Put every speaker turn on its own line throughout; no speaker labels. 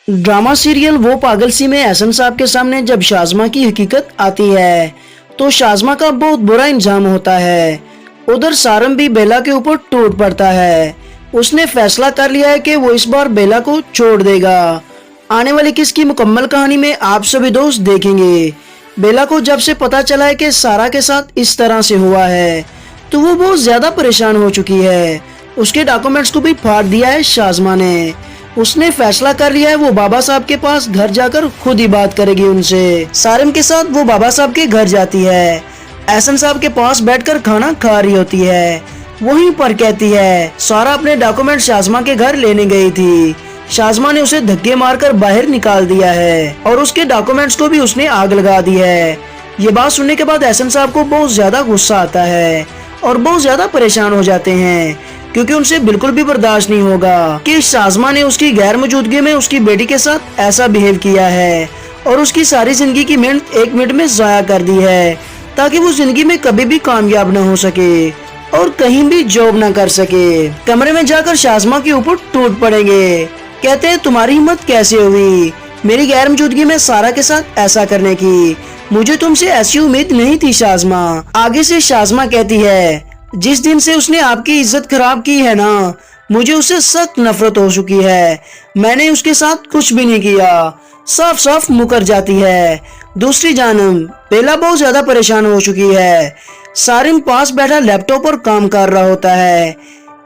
Drama serial वो पागल सी में एहसन साहब के सामने जब शाज़मा की हकीकत आती है तो शाज़मा का बहुत बुरा इंजाम होता है। उधर सारम भी बेला के ऊपर टूट पड़ता है। उसने फैसला कर लिया है कि वो इस बार बेला को छोड़ देगा। आने वाली किस की मुकम्मल कहानी में आप सभी दोस्त देखेंगे। बेला को जब से पता चला है कि सारा के साथ इस तरह से हुआ है तो वो बहुत ज्यादा परेशान हो चुकी है। उसके डॉक्यूमेंट्स को भी फाड़ दिया है शाज़मा ने। उसने फैसला कर लिया है वो बाबा साहब के पास घर जाकर खुद ही बात करेगी उनसे। सारिम के साथ वो बाबा साहब के घर जाती है। एहसन साहब के पास बैठकर खाना खा रही होती है। वहीं पर कहती है सारा अपने डॉक्यूमेंट शाज़मा के घर लेने गई थी। शाज़मा ने उसे धक्के मारकर बाहर निकाल दिया है और उसके डॉक्यूमेंट्स को भी उसने आग लगा दी है। ये बात सुनने के बाद एहसन साहब को बहुत ज्यादा गुस्सा आता है और बहुत ज्यादा परेशान हो जाते हैं क्योंकि उनसे बिल्कुल भी बर्दाश्त नहीं होगा कि शाज़मा ने उसकी गैर मौजूदगी में उसकी बेटी के साथ ऐसा बिहेव किया है और उसकी सारी जिंदगी की मेहनत 1 मिनट में जाया कर दी है ताकि वो जिंदगी में कभी भी कामयाब न हो सके और कहीं भी जॉब न कर सके। कमरे में जाकर शाज़मा के ऊपर टूट पड़ेंगे। कहते हैं तुम्हारी हिम्मत कैसे हुई मेरी गैर मौजूदगी में सारा के साथ ऐसा करने की। मुझे तुमसे ऐसी उम्मीद नहीं थी शाज़मा। आगे से शाज़मा कहती है जिस दिन से उसने आपकी इज्जत खराब की है ना मुझे उससे सख्त नफरत हो चुकी है। मैंने उसके साथ कुछ भी नहीं किया। साफ साफ मुकर जाती है। दूसरी जानब बेला बहुत ज्यादा परेशान हो चुकी है। सारिम पास बैठा लैपटॉप पर काम कर रहा होता है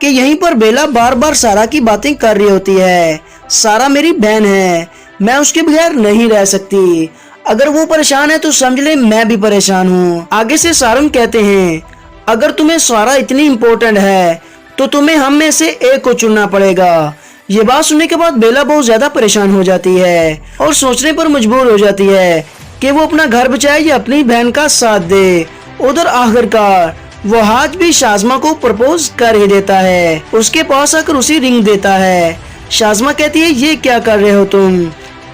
कि यहीं पर बेला बार बार सारा की बातें कर रही होती है। सारा मेरी बहन है, मैं उसके बगैर नहीं रह सकती। अगर वो परेशान है तो समझ ले मैं भी परेशान हूँ। आगे से सारिम कहते हैं अगर तुम्हें सारा इतनी इम्पोर्टेंट है तो तुम्हें हम में से एक को चुनना पड़ेगा। ये बात सुनने के बाद बेला बहुत ज्यादा परेशान हो जाती है और सोचने पर मजबूर हो जाती है कि वो अपना घर बचाए या अपनी बहन का साथ दे। उधर आखिरकार वहाज भी शाज़मा को प्रपोज कर ही देता है। उसके पास आकर उसे रिंग देता है। शाज़मा कहती है ये क्या कर रहे हो तुम,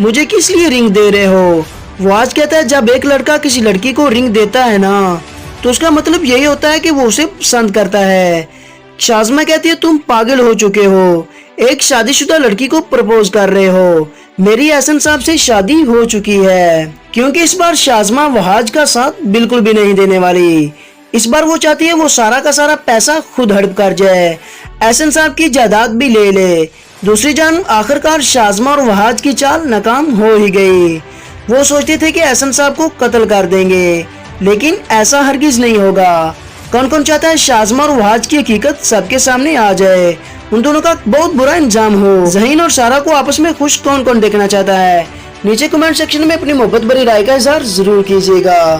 मुझे किस लिए रिंग दे रहे हो। वहाज कहता है जब एक लड़का किसी लड़की को रिंग देता है ना तो उसका मतलब यही होता है कि वो उसे पसंद करता है। शाज़मा कहती है तुम पागल हो चुके हो, एक शादीशुदा लड़की को प्रपोज कर रहे हो। मेरी एहसन साहब से शादी हो चुकी है क्योंकि इस बार शाज़मा वहाज का साथ बिल्कुल भी नहीं देने वाली। इस बार वो चाहती है वो सारा का सारा पैसा खुद हड़प कर जाए, एहसन साहब की जायदाद भी ले ले। दूसरी जानब आखिरकार शाज़मा और वहाज की चाल नाकाम हो ही गई। वो सोचते थे कि एहसन साहब को कत्ल कर देंगे लेकिन ऐसा हरगिज नहीं होगा। कौन कौन चाहता है शाज़मा और वहाज की हकीकत सबके सामने आ जाए, उन दोनों का बहुत बुरा इंजाम हो। ज़हीन और सारा को आपस में खुश कौन कौन देखना चाहता है नीचे कमेंट सेक्शन में अपनी मोहब्बत भरी राय का इजहार जरूर कीजिएगा।